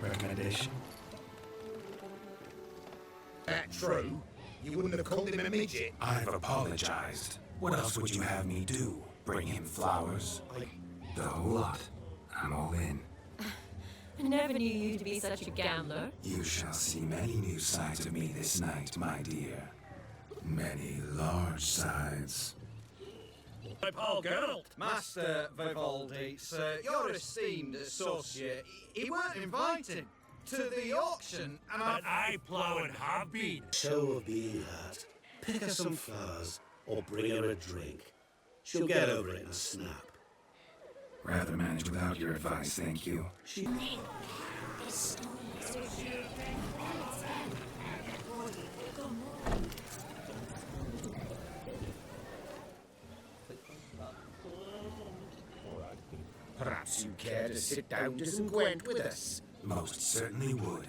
Recommendation? That true? You wouldn't have called him a midget? I've apologized. What else would you have me do? Bring him flowers? The whole lot. I'm all in. I never knew you to be such a gambler. You shall see many new sides of me this night, my dear. Many large sides. My pal Geralt. Master Vivaldi, sir, your esteemed associate, he weren't invited to the auction, and But I plough and have been. Show of being hurt. Pick her some flowers, or bring her a drink. She'll get over it in a snap. Rather manage without your advice, thank you. Perhaps you care to sit down to some Gwent with us? Most certainly would.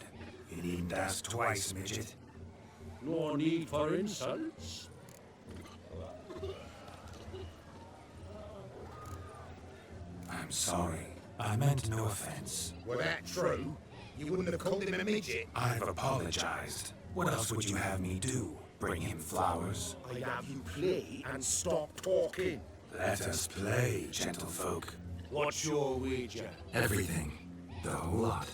You needn't ask twice, midget. No need for insults. I'm sorry. I meant no offense. Were that true? You wouldn't have called him a midget? I've apologized. What else would you have me do? Bring him flowers? I'd have you play and stop talking. Let us play, gentlefolk. What's your wager? Everything. The whole lot.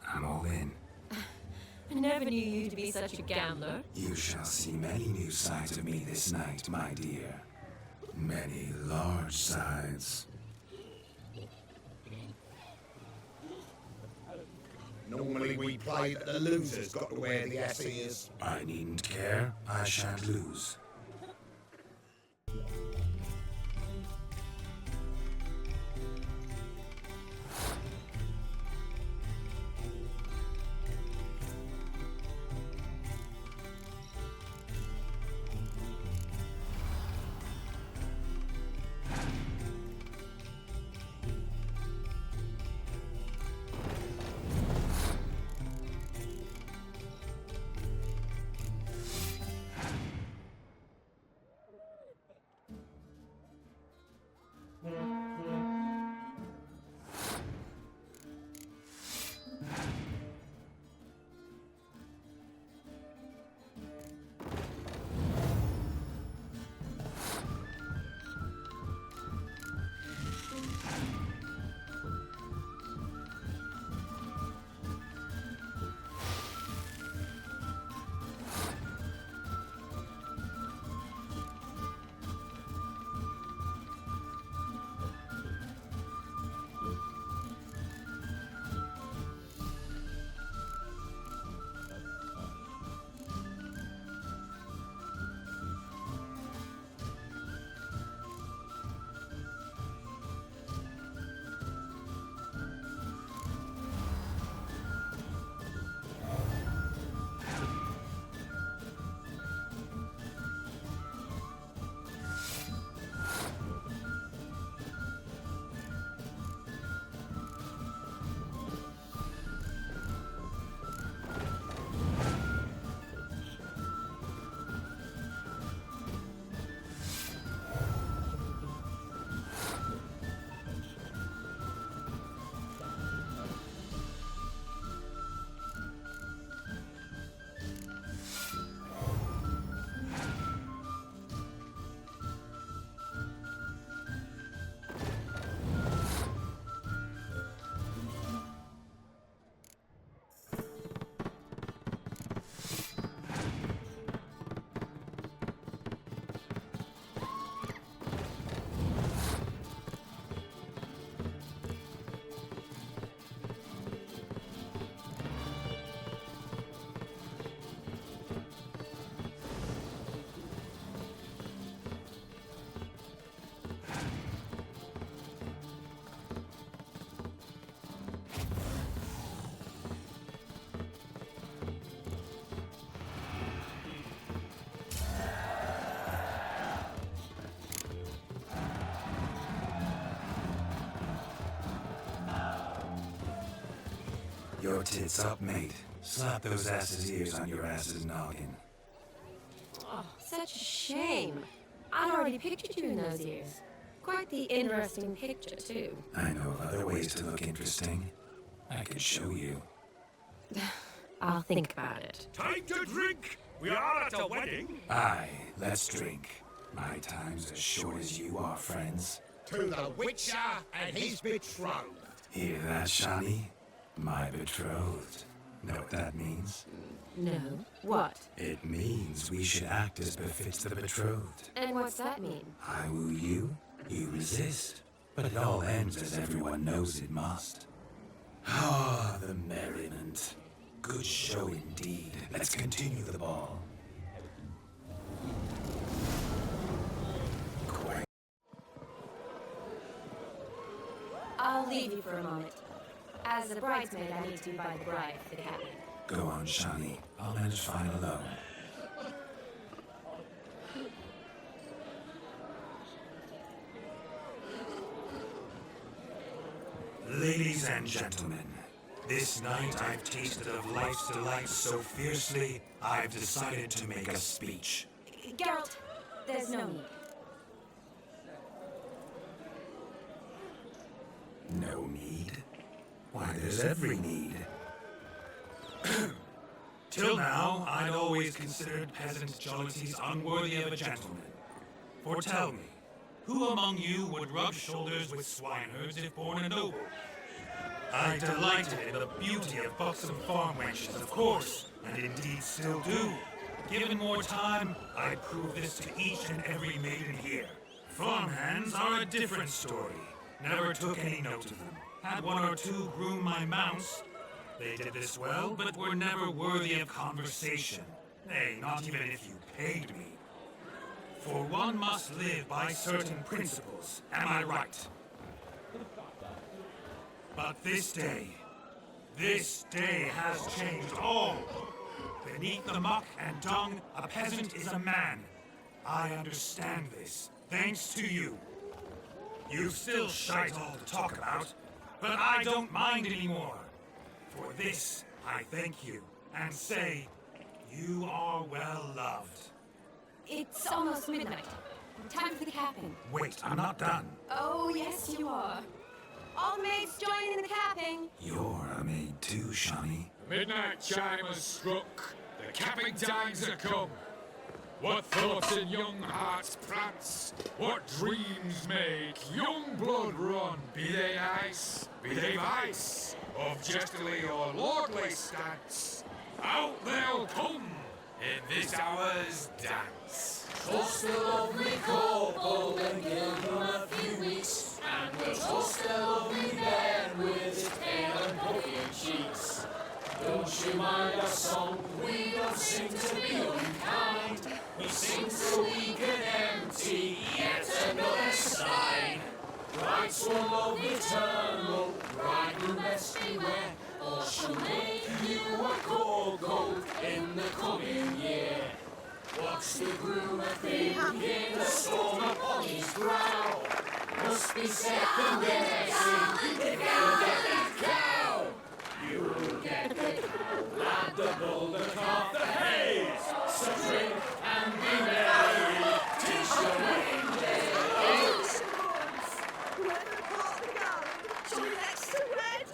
I'm all in. I never knew you to be such a gambler. You shall see many new sides of me this night, my dear. Many large sides. Normally we play that the loser's got to wear the ears. I needn't care. I shan't lose. Your tits up, mate. Slap those asses' ears on your ass's noggin. Oh, such a shame. I'd already pictured you in those ears. Quite the interesting picture, too. I know of other ways to look interesting. I could show you. I'll think about it. Time to drink! We are at a wedding! Aye, let's drink. My time's as short as you are, friends. To the Witcher and his betrothed. Hear that, Shani? My betrothed. Know what that means? No. What? It means we should act as befits the betrothed. And what's that mean? I woo you, you resist. But it all ends as everyone knows it must. Ah, the merriment. Good show indeed. Let's continue the ball. I'll leave you for a moment. As a bridesmaid, I need to buy the bride for the cabin. Go on, Shani. I'll manage fine alone. Ladies and gentlemen, this night I've tasted of life's delights so fiercely, I've decided to make a speech. Geralt, there's no need. No need? Why, there's every need. Till now, I'd always considered peasant jollities unworthy of a gentleman. For tell me, who among you would rub shoulders with swineherds if born a noble? I delighted in the beauty of buxom farm wenches, of course, and indeed still do. Given more time, I'd prove this to each and every maiden here. Farmhands are a different story. Never took any note of them. Had one or two groom my mounts. They did this well, but were never worthy of conversation. Nay, not even if you paid me. For one must live by certain principles, am I right? But this day has changed all. Beneath the muck and dung, a peasant is a man. I understand this, thanks to you. You've still shite all to talk about, but I don't mind anymore. For this, I thank you, and say, you are well loved. It's almost midnight. Time for the capping. Wait, I'm not done. Oh, yes, you are. All maids join in the capping. You're a maid too, Shani. The midnight chime has struck, the capping times are come. What thoughts in young hearts prance, what dreams make young blood run, be they ice, be they vice, of jestily or lordly stance, out they'll come in this hour's dance. Toast the lovely couple and give them a few weeks, and we'll toast the lovely bed with its pale and puffy cheeks. Don't you mind our song? We don't sing to be unkind. We sing so we can empty yet another side. Bride's one love eternal, bridegroom best beware, or she'll make you a cocoa in the coming year. What's the groom a thinking, the storm upon his brow? Must be second guessing if you get that cow. You'll get the cow, lad, the bull, the calf, the haze. So drink and be merry, 'tis your wedding day. Whoever caught the gun, shall be next to red.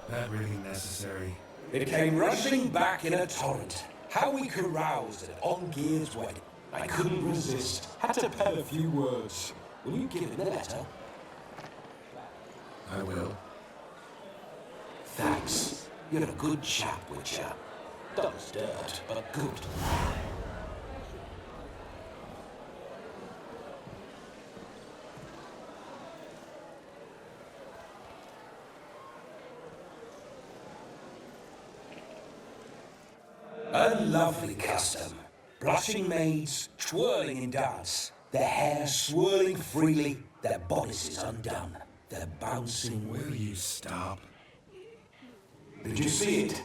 That really necessary? It came rushing back in a torrent. How we caroused at Ongear's wedding. I couldn't resist. Had to pen a few words. Will you give him a letter? I will. Thanks. You're a good chap, Witcher. Does dirt, but good. A lovely custom. Blushing maids, twirling in dance. their hair swirling freely, their bodices undone, their bouncing... Will you stop? Did you see it?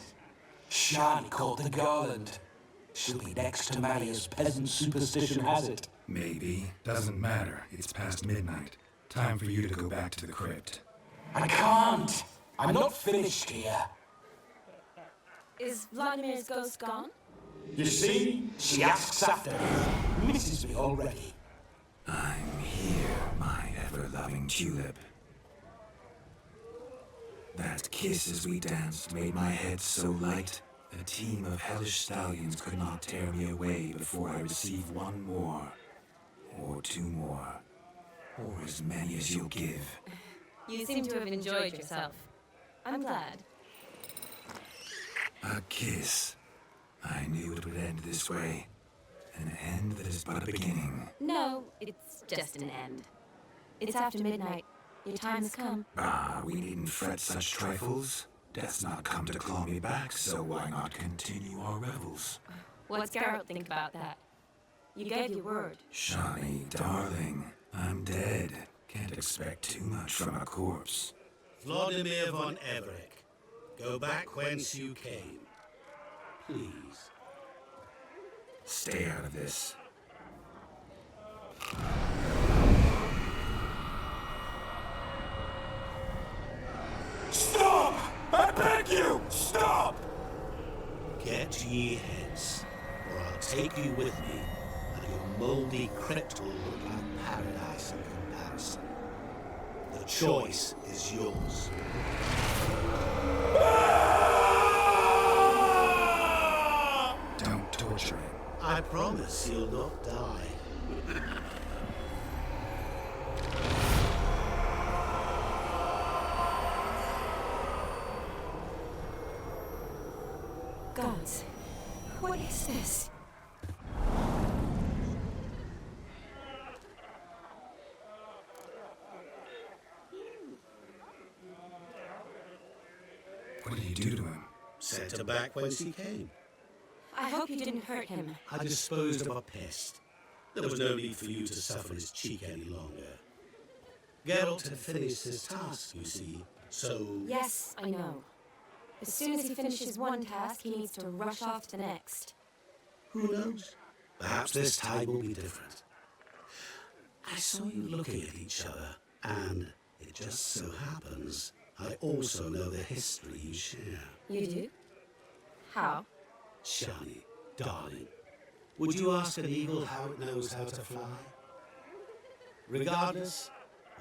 Shani caught the garland. She'll be next to marry as peasant superstition has it. Maybe. Doesn't matter. It's past midnight. Time for you to go back to the crypt. I can't. I'm not finished here. Is Vladimir's ghost gone? You see? She asks after me. Misses me already. I'm here, my ever-loving tulip. That kiss as we danced made my head so light. A team of hellish stallions could not tear me away before I receive one more. Or two more. Or as many as you'll give. You seem to have enjoyed yourself. I'm glad. A kiss. I knew it would end this way. An end that is but a beginning. No, it's just an end. It's after midnight. Your time has come. Ah, we needn't fret such trifles. Death's not come to claw me back, so why not continue our revels? What's Geralt think about that? You gave your word. Shani, darling, I'm dead. Can't expect too much from a corpse. Vladimir von Everett, go back whence you came. Please. Stay out of this. Stop! I beg you! Stop! Get ye hence, or I'll take you with me, and your mouldy crypt will look like paradise in comparison. The choice is yours. Don't torture him. I promise you'll not die. Gods, what is this? What did you do to him? Sent her back whence he came. I hope you didn't hurt him. I disposed of a pest. There was no need for you to suffer his cheek any longer. Geralt had finished his task, you see, so... Yes, I know. As soon as he finishes one task, he needs to rush off to the next. Who knows? Perhaps this time will be different. I saw you looking at each other, and it just so happens I also know the history you share. You do? How? Shani, darling, would you ask an eagle how it knows how to fly? Regardless,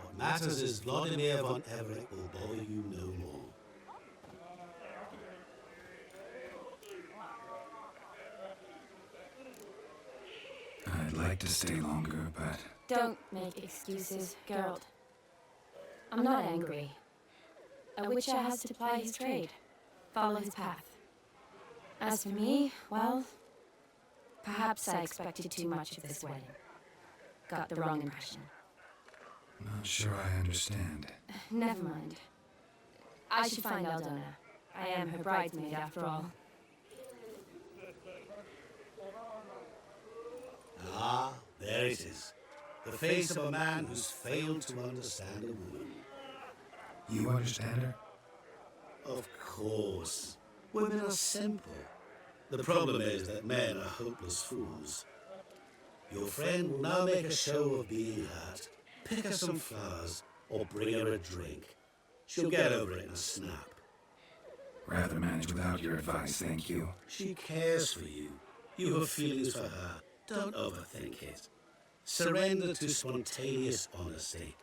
what matters is Vladimir von Everett will bother you no more. I'd like to stay longer, but... Don't make excuses, Geralt. I'm not angry. A witcher has to ply his trade, follow his path. As for me, well, perhaps I expected too much of this wedding. Got the wrong impression. Not sure I understand. Never mind. I should find Aldona. I am her bridesmaid after all. Ah, there it is. The face of a man who's failed to understand a woman. You understand her? Of course. Women are simple. The problem is that men are hopeless fools. Your friend will now make a show of being hurt. Pick her some flowers, or bring her a drink. She'll get over it in a snap. Rather manage without your advice, thank you. She cares for you. You have feelings for her. Don't overthink it. Surrender to spontaneous honesty.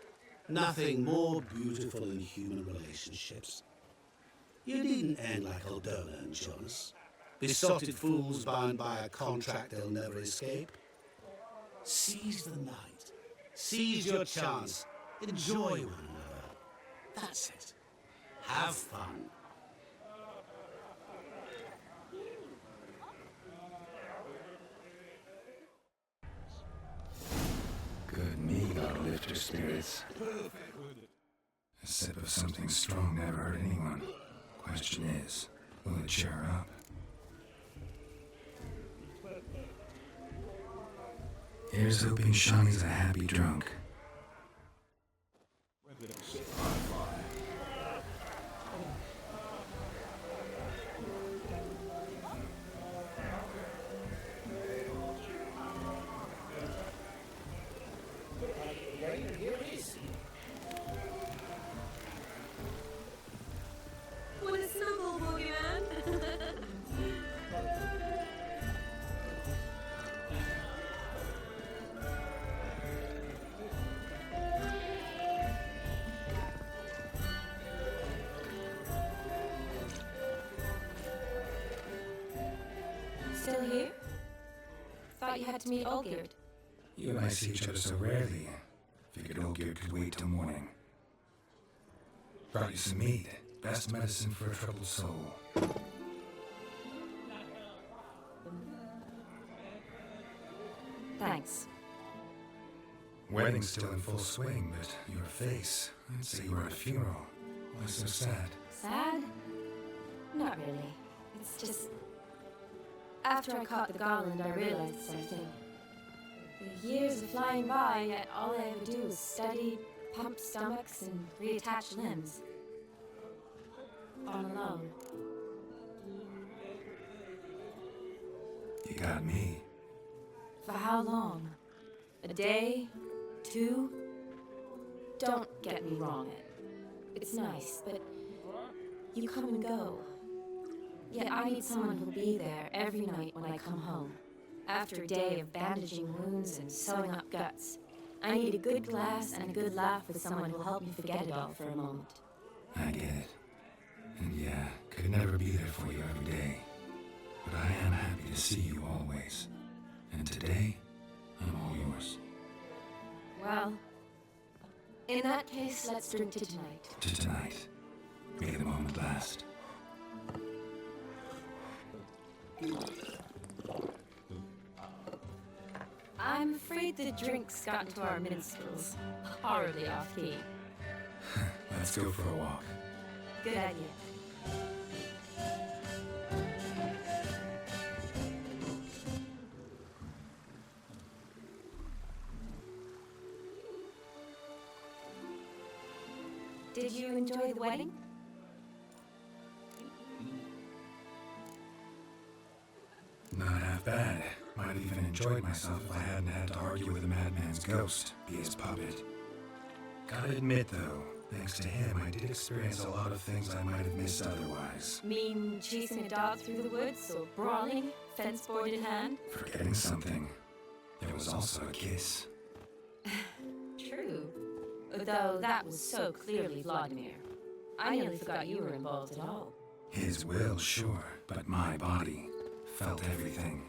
Nothing more beautiful in human relationships. You needn't end like Aldona and Jonas. Besotted fools bound by a contract they'll never escape. Seize the night. Seize your chance. Enjoy one another. That's it. Have fun. Good mead ought to lift your spirits. A sip of something strong never hurt anyone. Question is, will it cheer her up? Here's hoping Shawnee's a happy drunk. Want a snuggle, boogeyman? Still here? Thought you had to meet Olgierd. You and I see each other so rarely. Figured Olgierd could wait till morning. Brought you some meat. Best medicine for a troubled soul. Thanks. Wedding's still in full swing, but your face, I'd say you were at a funeral. Why so sad? Sad? Not really. It's just... After I caught the garland, I realized something. The years are flying by, yet all I ever do is study, pump stomachs, and reattach limbs. All alone. You got me. For how long? A day? 2? Don't get me wrong. It's nice, but you come and go. Yet I need someone who'll be there every night when I come home. After a day of bandaging wounds and sewing up guts, I need a good glass and a good laugh with someone who'll help me forget it all for a moment. I get it. And yeah, could never be there for you every day. But I am happy to see you always. And today, I'm all yours. Well, in that case, let's drink to tonight. To tonight. May the moment last. I'm afraid the drinks got into our minstrels. Horribly off key. Let's go for a walk. Good idea. Did you enjoy the wedding? Not half bad. Might have even enjoyed myself if I hadn't had to argue with a madman's ghost, be his puppet. Gotta admit, though, thanks to him, I did experience a lot of things I might have missed otherwise. Mean chasing a dog through the woods, or brawling, fence board in hand? Forgetting something. There was also a kiss. True. Though that was so clearly Vladimir. I nearly forgot you were involved at all. His will, sure, but my body felt everything.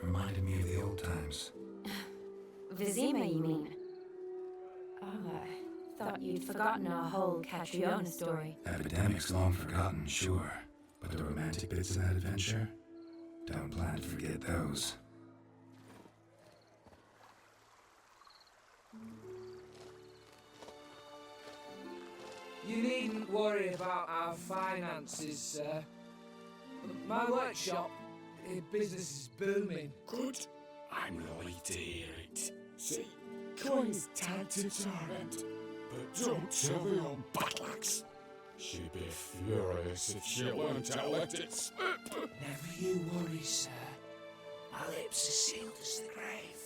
Reminded me of the old times. Vizima, you mean? Oh, I thought you'd forgotten our whole Catriona story. Epidemic's long forgotten, sure. But the romantic bits in that adventure? Don't plan to forget those. You needn't worry about our finances, sir. My workshop, business is booming. Good. I'm relieved to hear it. See, coin's tagged to Torrent, but don't tell the old buttlax. She'd be furious if she learned to let it slip. Never you worry, sir. Our lips are sealed as the grave.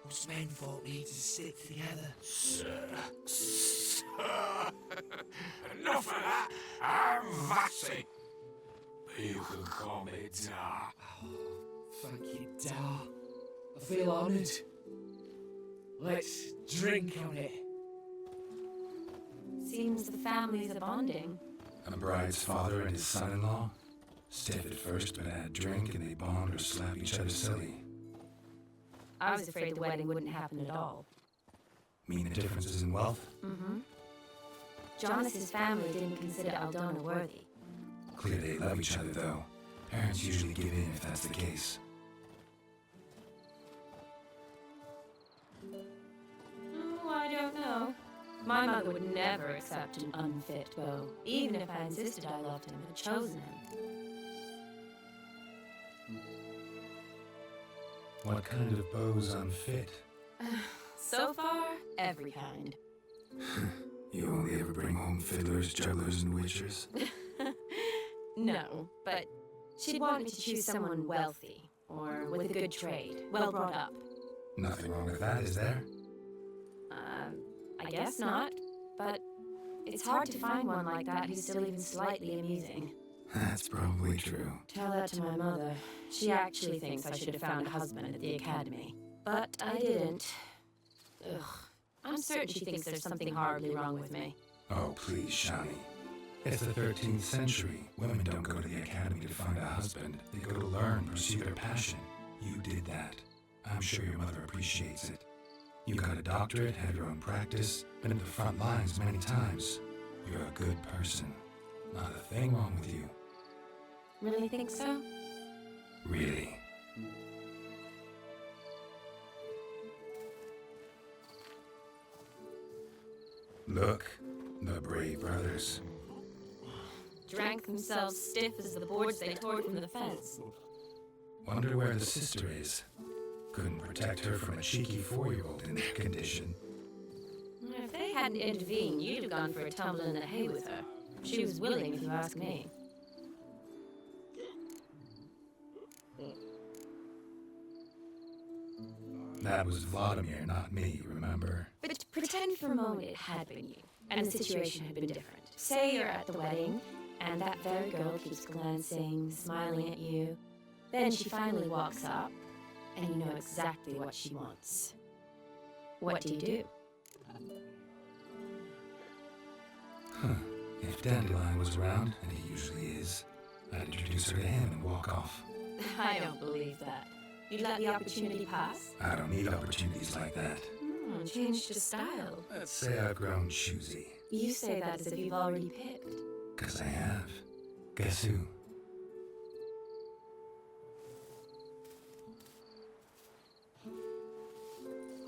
Us men folk need to stick together. Sir. Enough of that. I'm Vassy. You can call me Dar. Oh, thank you, Dar. I feel honoured. Let's drink on it. Seems the families are bonding. A bride's father and his son-in-law? Stiff at first, but had drink and they bond or slap each other silly. I was afraid the wedding wouldn't happen at all. Mean the differences in wealth? Mm-hmm. Jonas's family didn't consider Aldona worthy. Clear they love each other, though. Parents usually give in if that's the case. Oh, I don't know. My mother would never accept an unfit beau, even if I insisted I loved him and had chosen him. What kind of bow's unfit? So far, every kind. You only ever bring home fiddlers, jugglers, and witchers? No, but she'd want me to choose someone wealthy, or with a good trade, well brought up. Nothing wrong with that, is there? I guess not, but it's hard to find one like that who's still even slightly amusing. That's probably true. Tell that to my mother. She actually thinks I should have found a husband at the academy. But I didn't. Ugh. I'm certain she thinks there's something horribly wrong with me. Oh, please, Shani. It's the 13th century. Women don't go to the academy to find a husband. They go to learn, pursue their passion. You did that. I'm sure your mother appreciates it. You got a doctorate, have your own practice, been in the front lines many times. You're a good person. Not a thing wrong with you. Really think so? Really. Look, the brave brothers. Drank themselves stiff as the boards they tore from the fence. Wonder where the sister is. Couldn't protect her from a cheeky 4-year-old in their condition. If they hadn't intervened, you'd have gone for a tumble in the hay with her. She was willing, if you ask me. That was Vladimir, not me, remember? But pretend for a moment it had been you, and the situation had been different. Say you're at the wedding, and that very girl keeps glancing, smiling at you. Then she finally walks up, and you know exactly what she wants. What do you do? Huh. If Dandelion was around, and he usually is, I'd introduce her to him and walk off. I don't believe that. You'd let the opportunity pass? I don't need opportunities like that. Changed your style. Let's say I've grown choosy. You say that as if you've already picked. 'Cause I have. Guess who?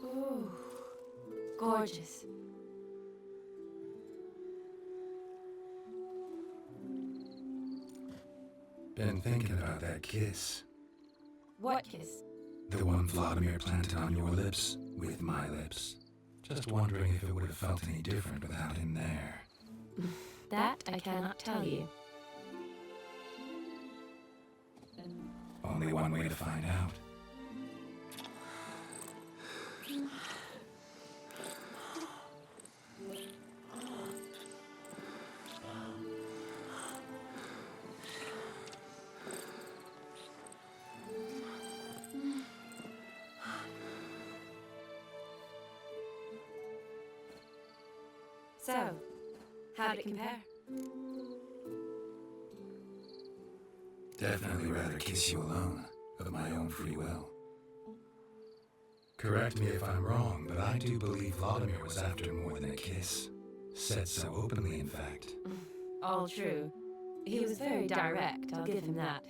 Ooh, gorgeous. Been thinking about that kiss. What kiss? The one Vladimir planted on your lips, with my lips. Just wondering if it would have felt any different without him there. That I cannot tell you. Only one way to find out. So, how'd it compare? Definitely rather kiss you alone, of my own free will. Correct me if I'm wrong, but I do believe Vladimir was after more than a kiss. Said so openly, in fact. All true. He was very direct, I'll give him that.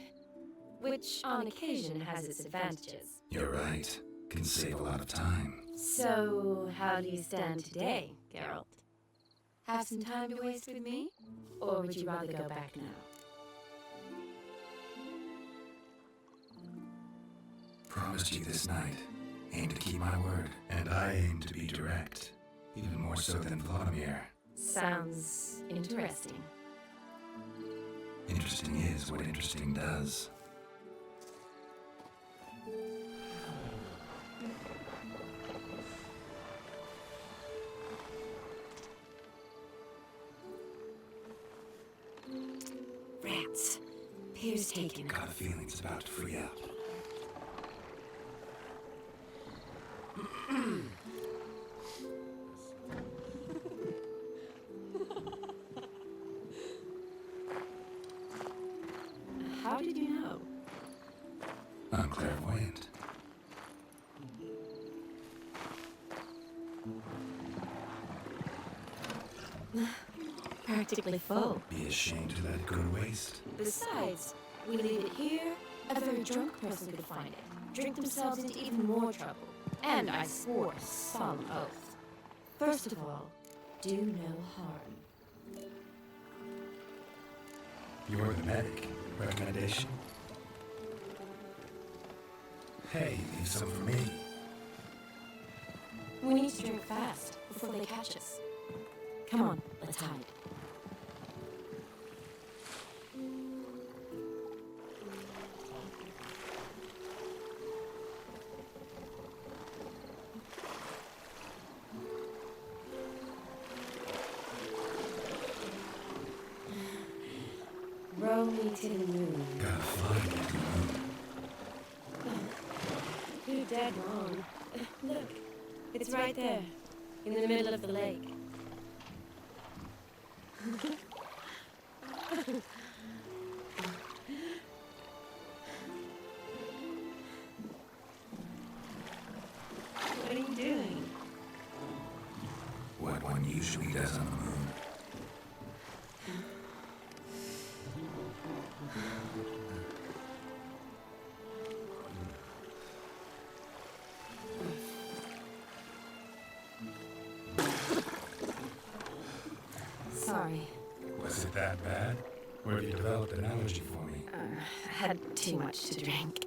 Which, on occasion, has its advantages. You're right. Can save a lot of time. So, how do you stand today, Geralt? Have some time to waste with me? Or would you rather go back now? Promised you this night. Aim to keep my word. And I aim to be direct. Even more so than Vladimir. Sounds interesting. Interesting is what interesting does. Rats. Pier's taken. Got a feeling it's about to free up. How did you know? I'm clairvoyant. Practically full. Be ashamed to let it go to waste. Besides, we leave it here, a very drunk person could find it, drink themselves into even more trouble. And I swore a solemn oath. First of all, do no harm. You're the medic. Recommendation? Hey, leave some for me. We need to drink fast before they catch us. Come on, let's hide. Row me to the moon. Gotta fly me to the moon. You're dead wrong. Look, it's right there, in the middle of the lake. What are you doing? What one usually does on the moon. Sorry. Was it that bad? Or have you developed an allergy for me? I had too much to drink.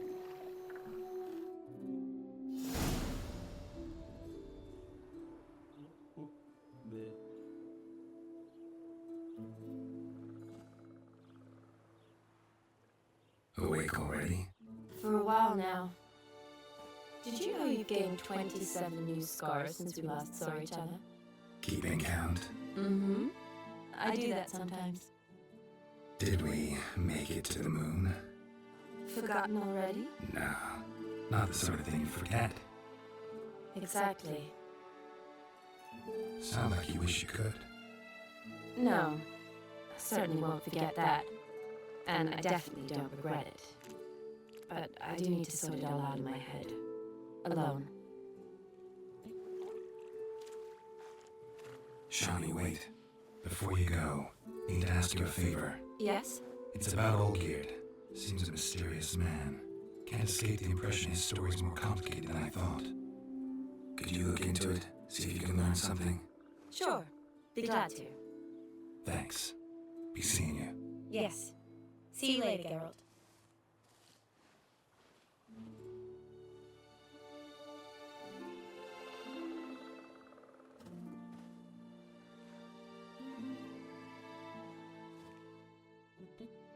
Awake already? For a while now. Did you know you've gained 27 new scars since we last saw each other? Keeping count? Mm-hmm. I do that sometimes. Did we make it to the moon? Forgotten already? Nah, not the sort of thing you forget. Exactly. Sound like you wish you could. No. I certainly won't forget that. And I definitely don't regret it. But I do need to sort it all out in my head. Alone. Shawnee, wait. Before you go, need to ask you a favor. Yes? It's about Olgierd. Seems a mysterious man. Can't escape the impression his story's more complicated than I thought. Could you look into it? See if you can learn something? Sure. Be glad to. Thanks. Be seeing you. Yes. See you later, Geralt.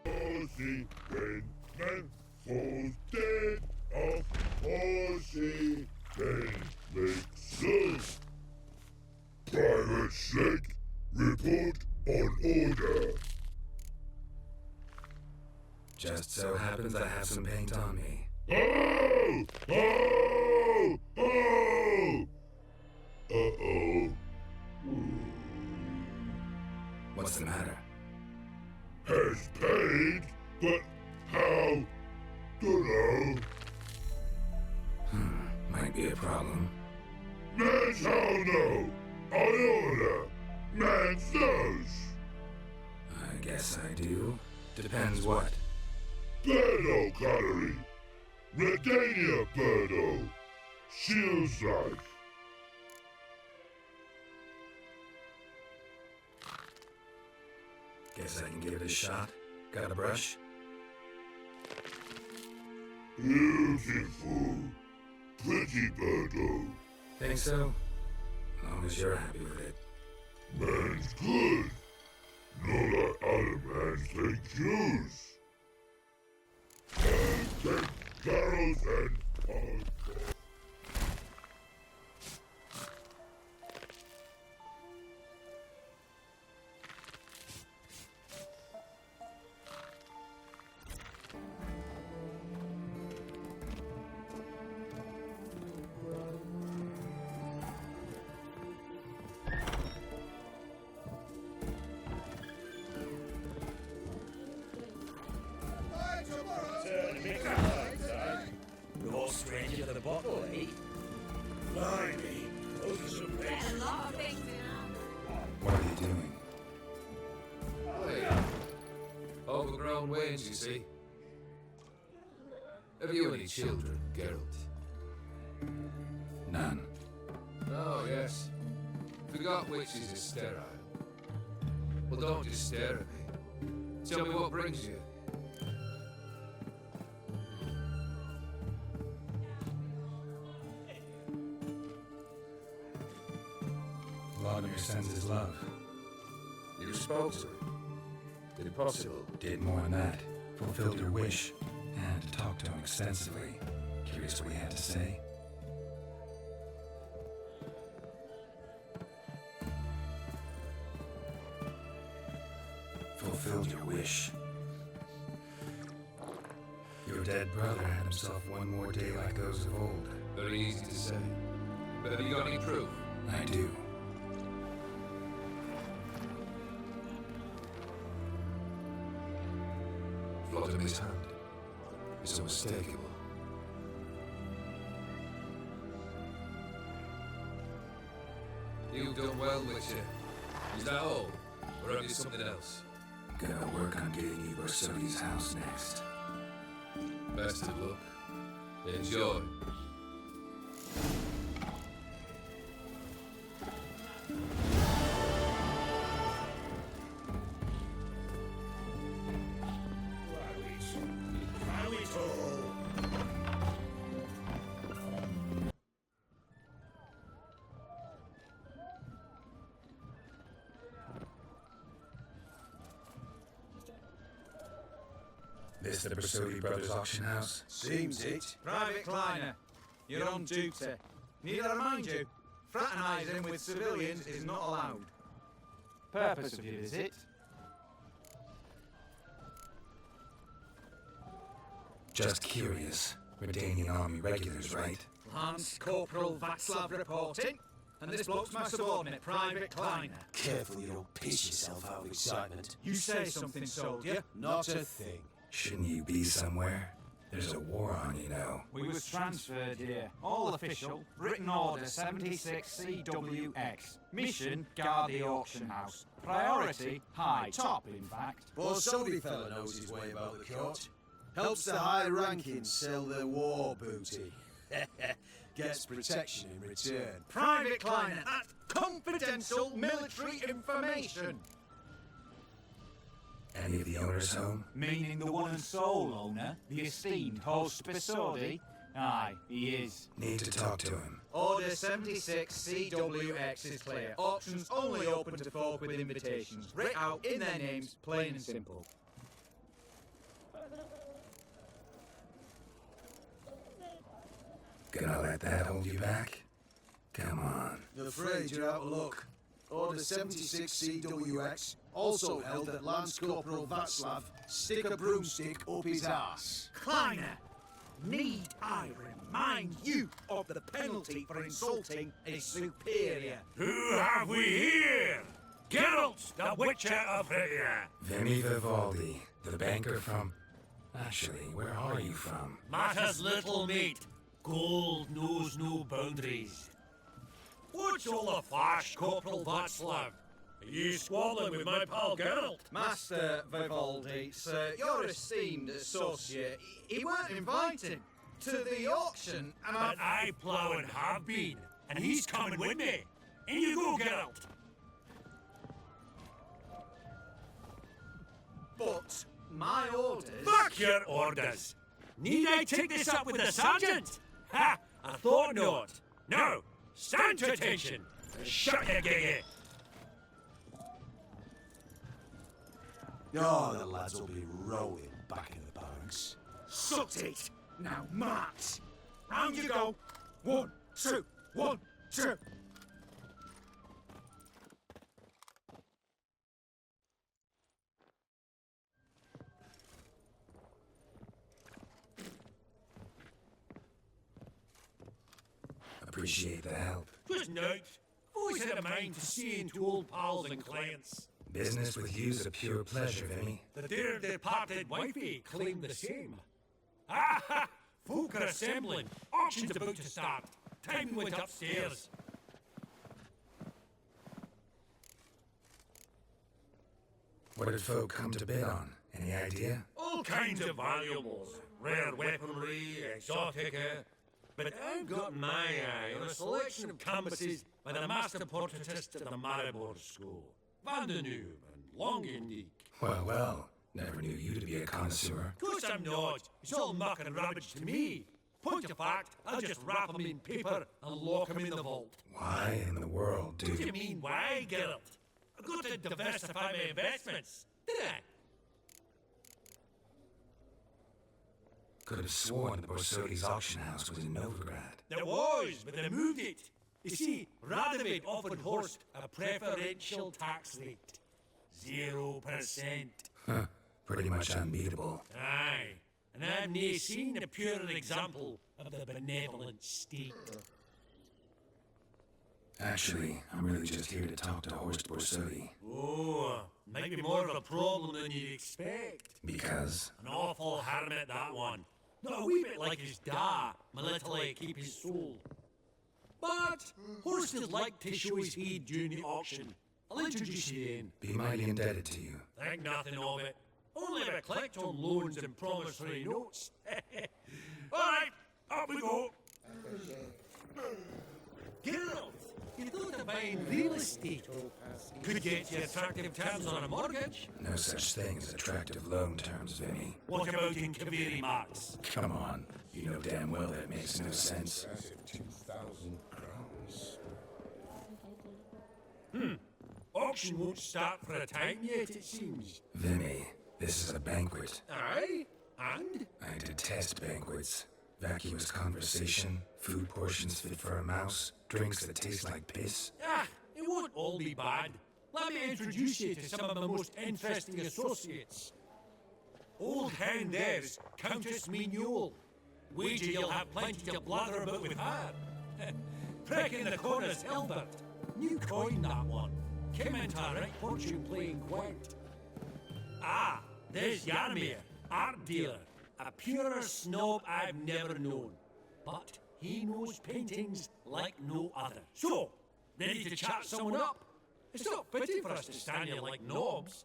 Horsey, when men fall dead of horsey, then make serve. Private Schleck, report on order. Just so happens I have some paint on me. Oh! Oh! Oh! Uh-oh. What's the matter? Has paid, but how? Dunno. Might be a problem. Man shall know. On order. Man knows. I guess I do. Depends what. Birdo cutlery. Redania Birdo. Shields life. Guess I can give it a shot. Got a brush? Beautiful. Pretty Birdo. Think so? As long as you're happy with it. Man's good. Not like other man's take Jews. Man take carols and hardcore. You're stranger to the bottle, eh? Blimey, those are some basics. What are you doing? Hey, overgrown wains, you see. Have you any children, Geralt? None. Oh, yes. Forgot witches are sterile. Well, don't just stare at me. Tell me what brings you. Vladimir sends his love. You spoke to him? Did it possible? Did more than that. Fulfilled your wish. And talked to him extensively. Curious what he had to say? Fulfilled your wish. Your dead brother had himself one more day like those of old. Very easy to say. But have you got any proof? I do. Vladimir's hand. It's unmistakable. You've done well, Witcher. Is that all? Or have you something else? Gotta work on getting you Bersodi's house next. Best of luck. Enjoy. This the Bersodi Brothers auction house? Seems it. Private Kleiner, you're on duty. Need I remind you, fraternising with civilians is not allowed. Purpose of your visit? Just curious. Redanian army regulars, right? Lance Corporal Václav reporting, and this bloke's my subordinate, Private Kleiner. Careful you don't piss yourself out of excitement. You say something, soldier? Not a thing. Shouldn't you be somewhere? There's a war on, you know. We was transferred here. All official. Written order 76 CWX. Mission, guard the auction house. Priority, high. Top, in fact. Borsodi fella knows his way about the court. Helps the high rankings sell their war booty. Gets protection in return. Private Kleiner, that's confidential military information. Any of the owners home? Meaning the one and sole owner, the esteemed host Bersodi? Aye, he is. Need to talk to him. Order 76 CWX is clear. Auctions only open to folk with invitations. Writ out in their names, plain and simple. Gonna let that hold you back? Come on. I'm afraid you're out of luck. Order 76 CWX also held that Lance Corporal Václav stick a broomstick up his ass. Kleiner, need I remind you of the penalty for insulting a superior? Who have we here? Geralt, the Witcher of Rivia. Vimy Vivaldi, the banker from... Actually, where are you from? Matters little, mate. Gold knows no boundaries. What's all the fash, Corporal Václav? Are you squabbling with my pal Geralt? Master Vivaldi, sir, your esteemed associate, he weren't invited to the auction, and But I plough and have been, and he's coming with me. In you go, Geralt. But my orders... Fuck your orders! Need I take this up with the sergeant? Ha! I thought not. No! Stand to attention! Shut your giggy! Oh, the lads will be rowing back in the barracks. Sucked it! Now march! Round you go! 1, 2, 1, 2! Appreciate the help. Just note, I've always had a mind to see into old pals and clients. Business with you's a pure pleasure, Vimy. The dear departed wifey claimed the same. Ah ha! Folk are assembling. Auction's about to start. Time went upstairs. What did folk come to bid on? Any idea? All kinds of valuables. Rare weaponry, exotica. But I've got my eye on a selection of canvases by the master portraitist of the Maribor School. Van den Noob and Longindeek. Well, never knew you to be a connoisseur. Of course I'm not. It's all muck and rubbish to me. Point of fact, I'll just wrap them in paper and lock them in the vault. Why in the world do What do you mean, why, Geralt? I've got to diversify my investments, did I? Could have sworn the Borsodi's auction house was in Novigrad. There was, but they moved it. You see, Radovid offered Horst a preferential tax rate. 0%. Huh. Pretty much unbeatable. Aye. And I've nae seen a purer example of the benevolent state. Actually, I'm really just here to talk to Horst Borsodi. Oh, might be more of a problem than you'd expect. Because? An awful hermit, that one. Not a wee bit like his da, my little keep his soul. But Horst would like to show his head during the auction. I'll introduce you in. Be mighty indebted to you. Think nothing of it. Only if I collect on loans and promissory notes. Alright, up we go. Geralt, you thought of buying real estate. Could get you attractive terms on a mortgage. No such thing as attractive loan terms, Vinny. What about in Kaviri marks? Come on. You know damn well that makes no sense. 2,000 crowns. Auction won't start for a time yet, it seems. Vinny, this is a banquet. Aye? And? I detest banquets. Vacuous conversation, food portions fit for a mouse, drinks that taste like piss. Ah, it won't all be bad. Let me introduce you to some of my most interesting associates. Old Hound there's Countess Mignoul. Wager you'll have plenty to blather about with her. Prick in the corner's Hilbert. New coin, that one. Came into a right fortune-playing quaint. Ah, there's Yarmir, art dealer. A purer snob I've never known. But he knows paintings like no other. So, ready to chat someone up? It's not pity for us to stand here like knobs.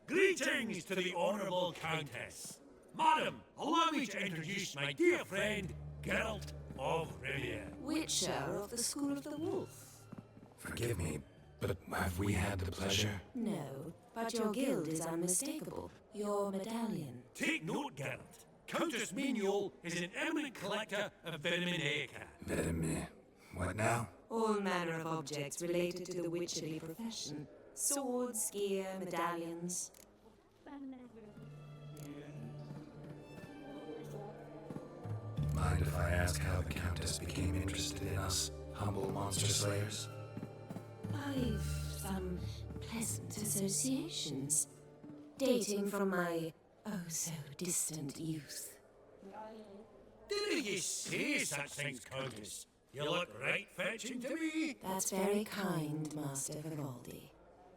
Greetings to the Honourable Countess. Madam, allow me to introduce my dear friend, Geralt of Rivia. Witcher of the School of the Wolf. Forgive me, but have we had the pleasure? No, but your guild is unmistakable. Your medallion. Take note, Geralt. Countess Mignoul is an eminent collector of Vitaminaica. What now? All manner of objects related to the witcherly profession. Swords, gear, medallions. Mind if I ask how the Countess became interested in us, humble monster slayers? I've some pleasant associations, dating from my oh-so-distant youth. Didn't you say such things, Countess? You look right fetching to me. That's very kind, Master Vivaldi.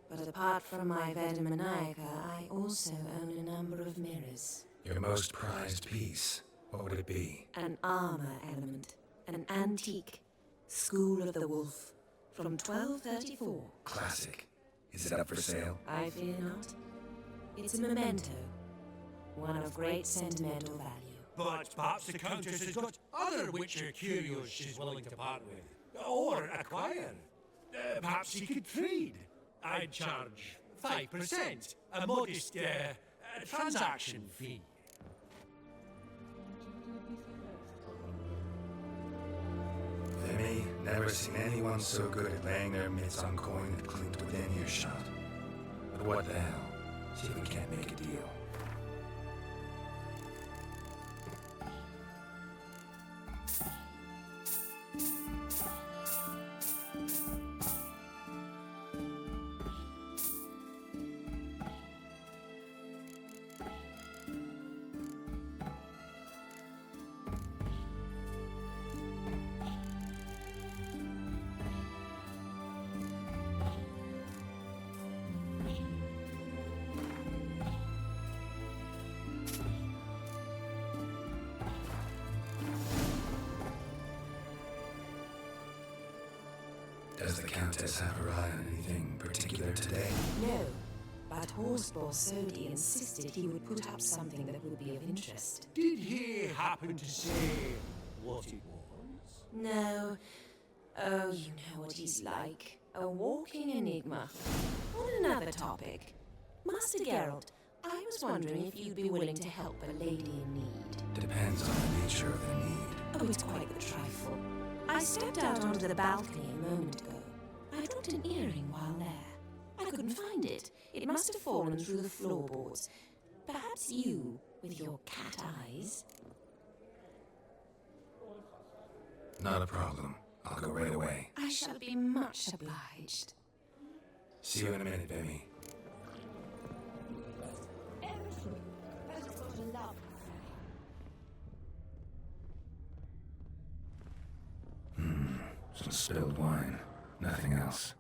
But apart from my Vitaminaica, I also own a number of mirrors. Your most prized piece, what would it be? An armor element, an antique, School of the Wolf, from 1234. Classic. Is it up for sale? I fear not. It's a memento, one of great sentimental value. But perhaps the Countess has got other Witcher curios she's willing to part with. Or acquire. Perhaps you could trade. I'd charge 5%, a modest transaction fee. Vinny, never seen anyone so good at laying their mitts on coin that clinked within earshot. But what the hell? See if we can't make a deal. Does the Countess have her eye on anything particular today? No, but Horst Borsodi insisted he would put up something that would be of interest. Did he happen to say what it was? No. Oh, you know what he's like. A walking enigma. On another topic. Master Geralt, I was wondering if you'd be willing to help a lady in need. Depends on the nature of the need. Oh, it's quite the trifle. I stepped out onto the balcony a moment ago. I dropped an earring while there. I couldn't find it. It must have fallen through the floorboards. Perhaps you, with your cat eyes... Not a problem. I'll go right away. I shall be much obliged. See you in a minute, Bimmy. Some spilled wine. Nothing else.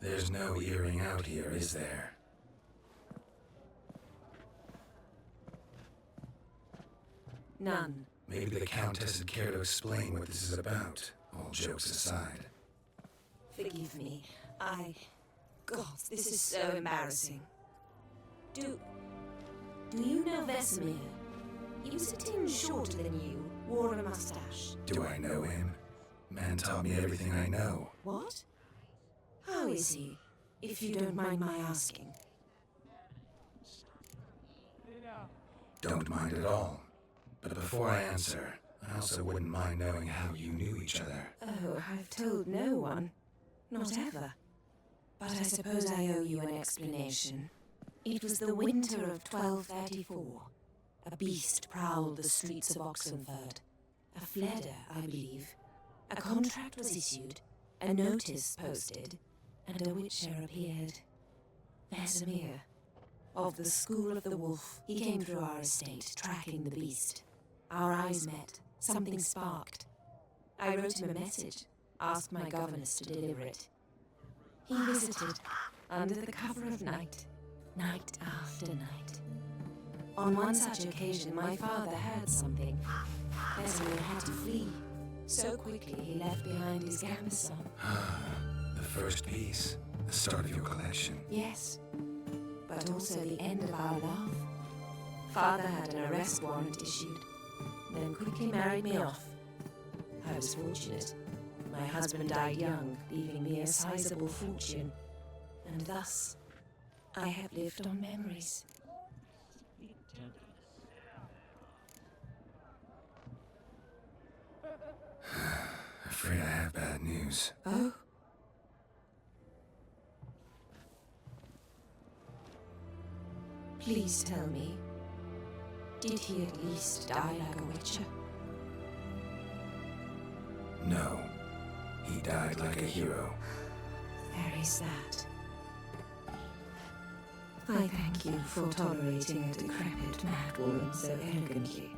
There's no earring out here, is there? None. Maybe the Countess would care to explain what this is about, all jokes aside. Forgive me. God, this is so embarrassing. Do you know Vesemir? He was a tinge shorter than you, wore a mustache. Do I know him? Man taught me everything I know. What? How is he, if you don't mind my asking? Don't mind at all. But before I answer, I also wouldn't mind knowing how you knew each other. Oh, I've told no one. Not ever. But I suppose I owe you an explanation. It was the winter of 1234. A beast prowled the streets of Oxenford. A fledder, I believe. A contract was issued, a notice posted, and a witcher appeared. Vesemir. Of the School of the Wolf, he came through our estate, tracking the beast. Our eyes met. Something sparked. I wrote him a message, asked my governess to deliver it. He visited, under the cover of night, night after night. On one such occasion, my father heard something. Vesemir had to flee. So quickly, he left behind his gambeson. The first piece, the start of your collection. Yes, but also the end of our love. Father had an arrest warrant issued, then quickly married me off. I was fortunate. My husband died young, leaving me a sizable fortune. And thus, I have lived on memories. Afraid I have bad news. Oh? Please tell me, did he at least die like a witcher? No. He died like a hero. There is that. I thank you for tolerating a decrepit madwoman so arrogantly.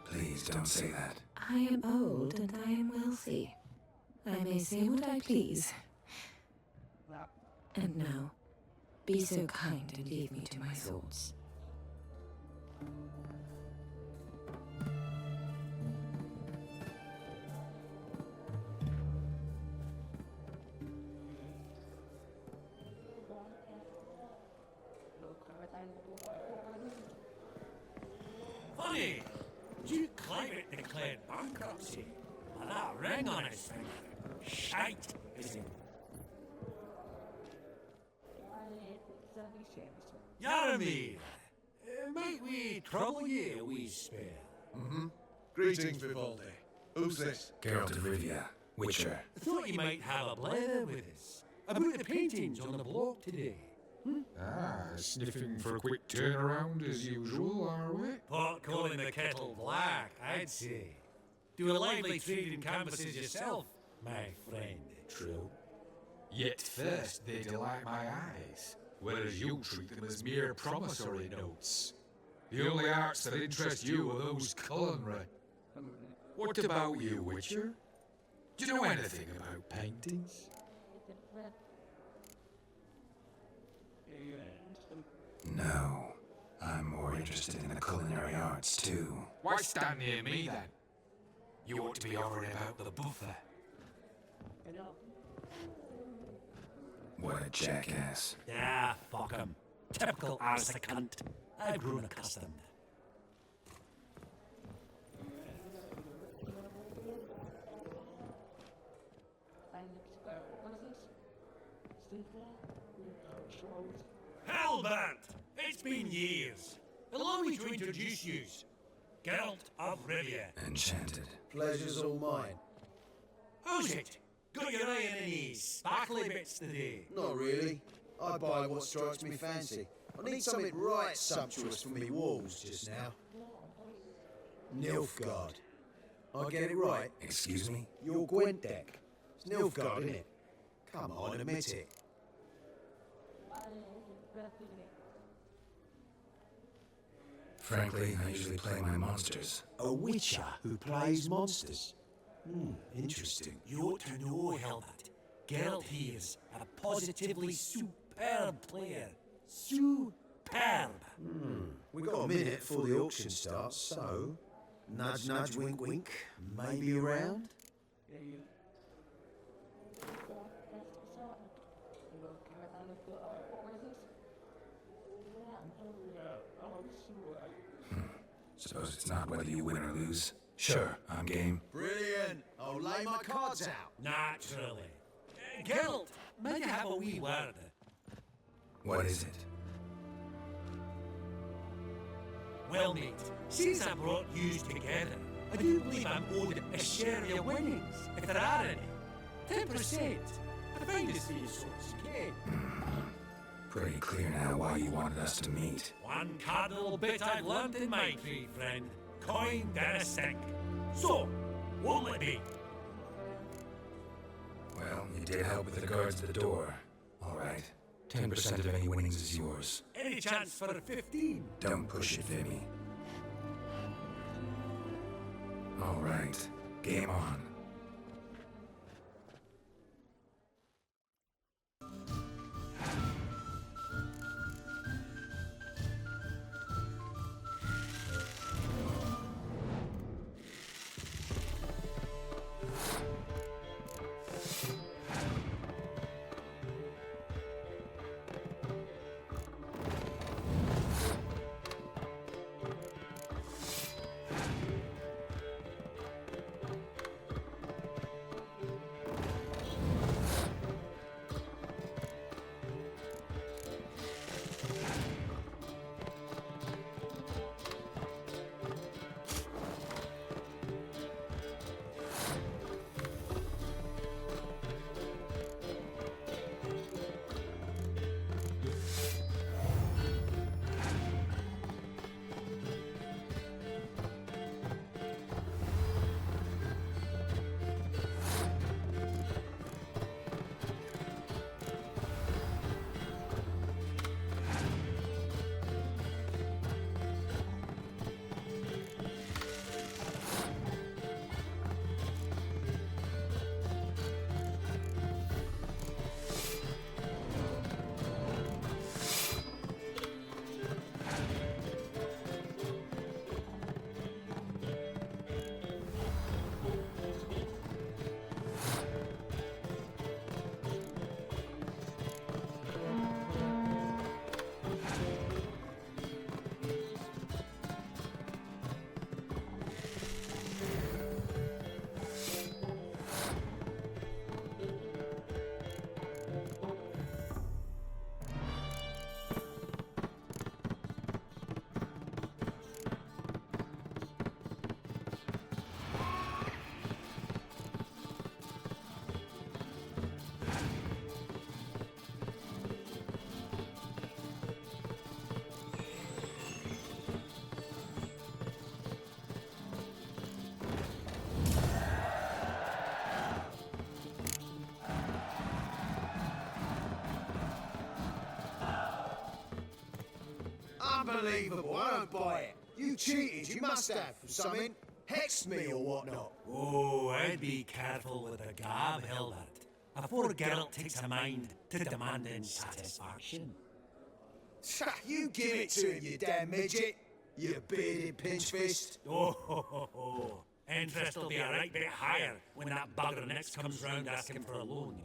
Please don't say that. I am old and I am wealthy. I may say what I please. And now, be so kind and leave me to my thoughts. Funny, you climate declared bankruptcy, and that ring on his finger, shite, is it? Yaromir, might we trouble you a wee spell? Greetings, Vivaldi. Who's this? Geralt of Rivia, Witcher. I thought you might have a blather with us about the paintings on the block today. Sniffing for a quick turnaround as usual, are we? Pot calling the kettle black, I'd say. Do a lively trade in canvases yourself, my friend. True. Yet first they delight my eyes, whereas you treat them as mere promissory notes. The only arts that interest you are those culinary. What about you, Witcher? Do you know anything about paintings? No. I'm more interested in the culinary arts, too. Why stand near me, then? You ought to be worried about the buffer. What a jackass. Ah, fuck him. Typical arse a cunt. I've grown accustomed. Halbert! It's been years. Allow me to introduce yous. Geralt of Rivia. Enchanted. Pleasure's all mine. How's it? Got your eye on any sparkly bits today? Not really. I buy what strikes me fancy. I need something right sumptuous for me walls just now. Nilfgaard. I get it right? Excuse me? Your Gwent deck. It's Nilfgaard, isn't it? Come on, admit it. Frankly, I usually play my monsters. A witcher who plays monsters? Interesting. You ought to know, Helmut. Geralt here's a positively superb player. Superb! We got a minute before the auction starts, so... Nudge, nudge, wink, wink. Maybe around? Suppose it's not whether you win or lose. Sure, I'm game. Brilliant! I'll lay my cards out. Naturally. Geralt, might I have a wee word? What is it? Well, mate, since I brought yous together, I do believe I'm owed a share of your winnings, if there are any. 10%. I find this for you sorts, okay? Pretty clear now why you wanted us to meet. One cardinal bit I've learned in my trade, friend. Coin down a sink. So, what'll it be? Well, you did help with the guards at the door. All right. 10% of any winnings is yours. Any chance for a 15? Don't push it, Vimy. All right. Game on. Unbelievable, I don't buy it. You cheated, you must have, for something. Hexed me or whatnot. Oh, I'd be careful with the gab, Hilbert. Afore Geralt takes a mind to demanding satisfaction. You give it to him, you damn midget. You bearded pinchfist. Oh. Interest will be a right bit higher when that bugger next comes round asking for a loan.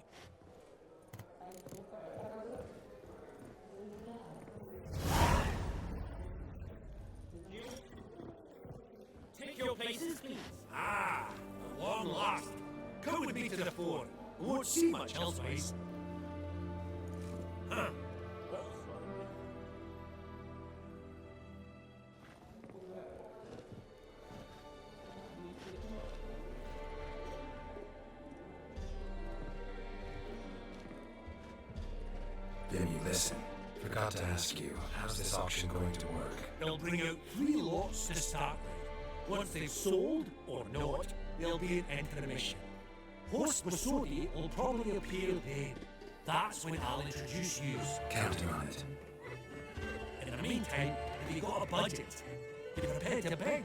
Take your places, please. Ah, at long last. Come with me to the fore. Won't don't see much elsewise. Huh. Vinny, listen. Forgot to ask you, how's this auction going to work? They'll bring out 3 lots to start with. Once they've sold, or not, there'll be an intermission. Host Masodi will probably appear then. That's when I'll introduce you. Counting on it. In the meantime, if you got a budget, be prepared to beg.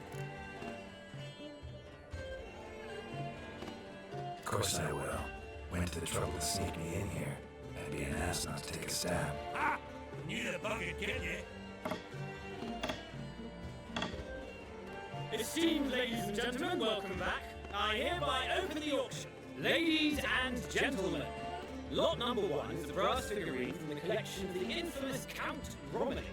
Of course I will. Went to the trouble to sneak me in here. I'd be an ass not to take a stab. Ah! Knew the bug would get you. Esteemed ladies and gentlemen, welcome back. I hereby open the auction. Ladies and gentlemen, lot number 1 is a brass figurine from the collection of the infamous Count Romilly.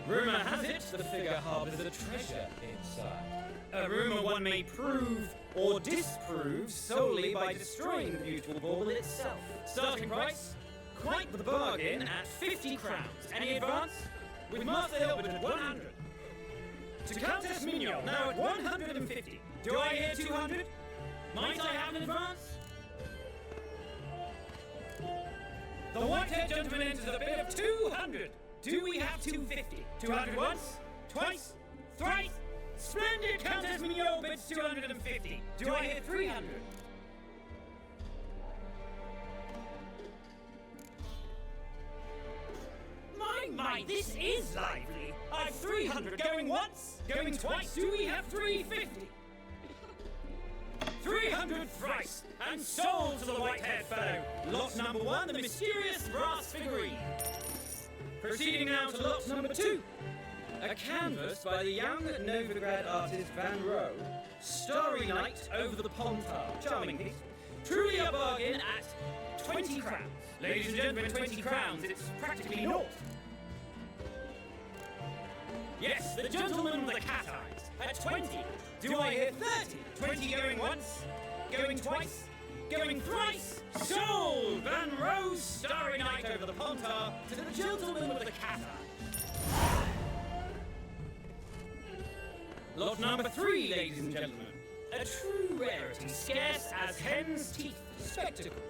Rumour has it the figure harbours a treasure inside. A rumour one may prove or disprove solely by destroying the beautiful bauble itself. Starting price? Quite the bargain at 50 crowns. Any advance? With Master Hilbert at 100. To Countess Mignon, now at 150. Do I hear 200? Might I have an advance? The white-haired gentleman enters a bid of 200. Do we have 250? 200 once? Twice? Thrice? Splendid! Countess Mignon bids 250. Do I hear 300? My, this is lively. I've 300 going once, going twice. Do we have 350? 300 thrice, and sold to the white-haired fellow. Lot number 1, the mysterious brass figurine. Proceeding now to lot number 2. A canvas by the young Novigrad artist Van Rowe. Starry Night over the Pontar. Charming piece. Truly a bargain at 20 crowns. Ladies and gentlemen, 20 crowns, it's practically naught. Yes, the gentleman with the cat eyes, at 20. Do I hear 30? 20 going once, going twice, going thrice. Sold! Van Rowe's Starry Night over the Pontar to the gentleman with the cat eye. Lot number 3, ladies and gentlemen. A true rarity, scarce as hen's teeth. Spectacles.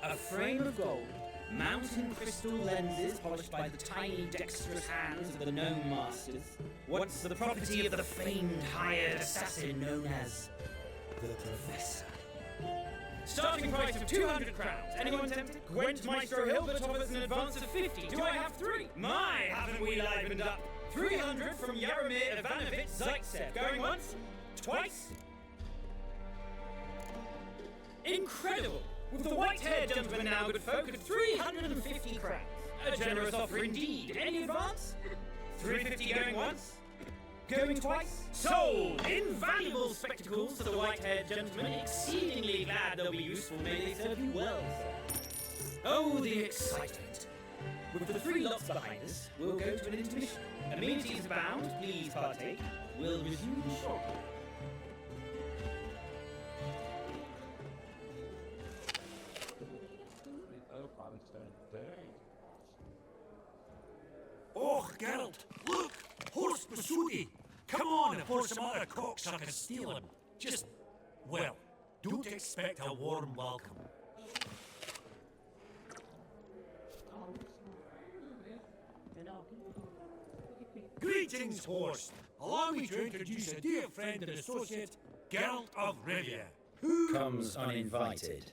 A frame of gold. Mountain crystal lenses polished by the tiny, dexterous hands of the gnome masters. Once the property of the famed hired assassin known as the Professor. Starting price of 200 crowns. Anyone tempted? Gwent Maestro Hilbert offers an advance of 50. Do I have 3? My, haven't we livened up? 300 from Yaromir Ivanovich Zaitsev. Going once? Twice? Incredible! With the white-haired gentleman now, good folk, at 350 crowns. A generous offer indeed. Any advance? 350 going once? Going twice? Sold! Invaluable spectacles to the white-haired gentleman. Exceedingly glad they'll be useful. May they serve you well, sir. Oh, the excitement. With the 3 lots behind us, we'll go to an intermission. Amenities abound. Please partake. We'll resume shortly. Oh, Geralt, look! Horst Masudi! Come on before some other cocksuckers steal him. Just, well, don't expect a warm welcome. Greetings, Horst! Allow me to introduce a dear friend and associate, Geralt of Rivia, who comes uninvited.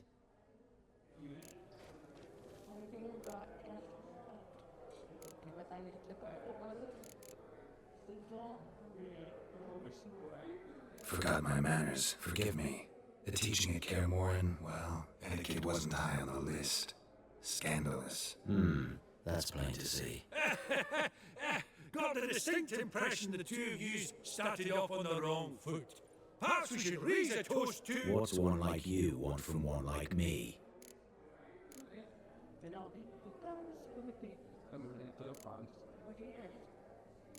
Forgot my manners. Forgive me. The teaching at Kaer Morhen, well, etiquette wasn't high on the list. Scandalous. That's plain to see. Got the distinct impression the two of you started off on the wrong foot. Perhaps we should raise a toast to... What's one like you want from one like me?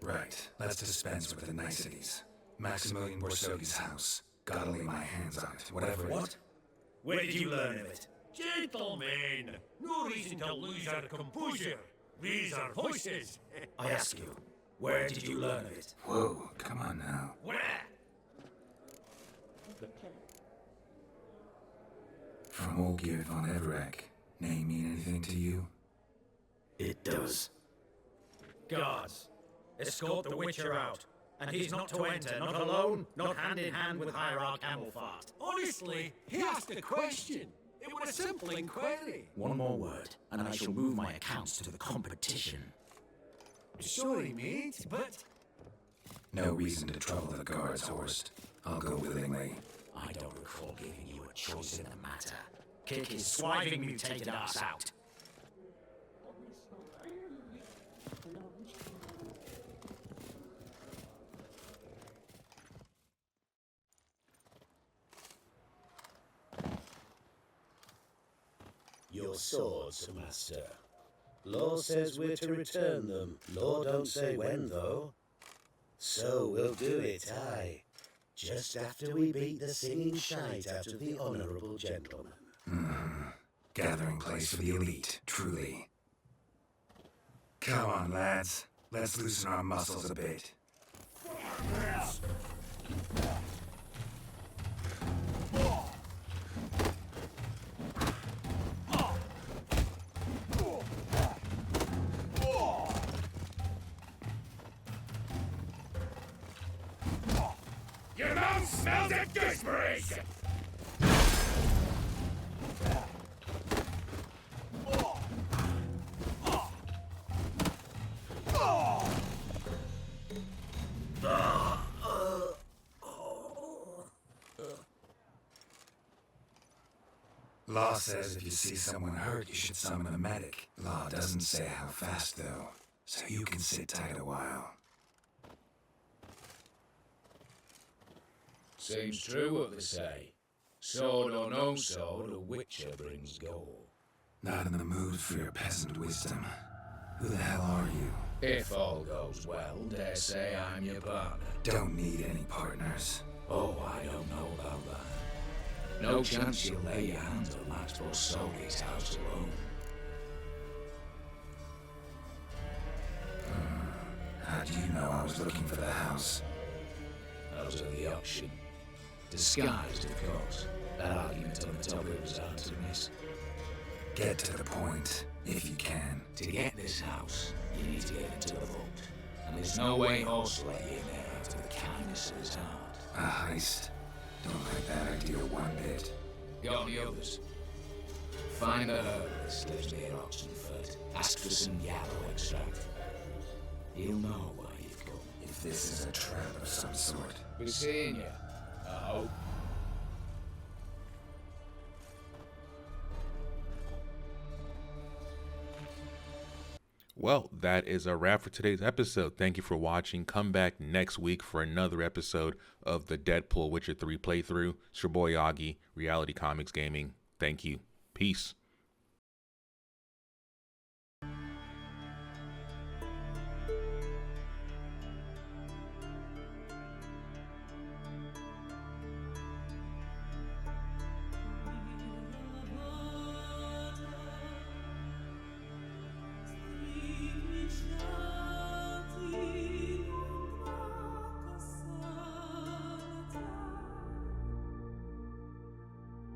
Right, let's dispense with the niceties. Maximilian Borsodi's house. Gotta lay my hands on it, whatever What? Where did you learn of it? Gentlemen, no reason to lose our composure. Raise our voices. I ask you, where did you learn of it? Whoa, come on now. Where? From Olgierd von Everek. Name mean anything to you? It does. Guards, escort the Witcher out. And he's not to enter, not alone, not hand in hand with Hierarch Amelfart. Honestly, he asked a question. It was a simple inquiry. One more word, and I shall move my accounts to the competition. Sorry, mate, but... No reason to trouble the guards, Horst. I'll go willingly. I don't recall giving you a choice in the matter. Kick his swiving mutated ass out. Your swords, Master. Law says we're to return them. Law don't say when, though. So we'll do it, aye. Just after we beat the singing shite out of the honourable gentleman. Gathering place for the elite, truly. Come on, lads. Let's loosen our muscles a bit. Your mouth smells of gooseberries! Law says if you see someone hurt, you should summon a medic. Law doesn't say how fast, though, so you can sit tight a while. Seems true what they say. Sword or no sword, a witcher brings gold. Not in the mood for your peasant wisdom. Who the hell are you? If all goes well, dare say I'm your partner. Don't need any partners. Oh, I don't know about that. No chance you'll lay your hands on Max Borsoli's house alone. How do you know I was looking for the house? I was at the auction. Disguised, of course. That argument on the topic was hard to miss. Get to the point, if you can. To get this house, you need to get into the vault. And there's no way horse let you in there after the kindness of his heart. A heist? Don't like that idea one bit. Got the others. Find the herbalist lives near Oxenford. Ask for some yellow extract. He'll know why you've come. If this is a trap of some sort. Be seeing you, I hope. Well, that is a wrap for today's episode. Thank you for watching. Come back next week for another episode of the Deadpool Witcher 3 playthrough. It's your boy Augie, Reality Comics Gaming. Thank you. Peace.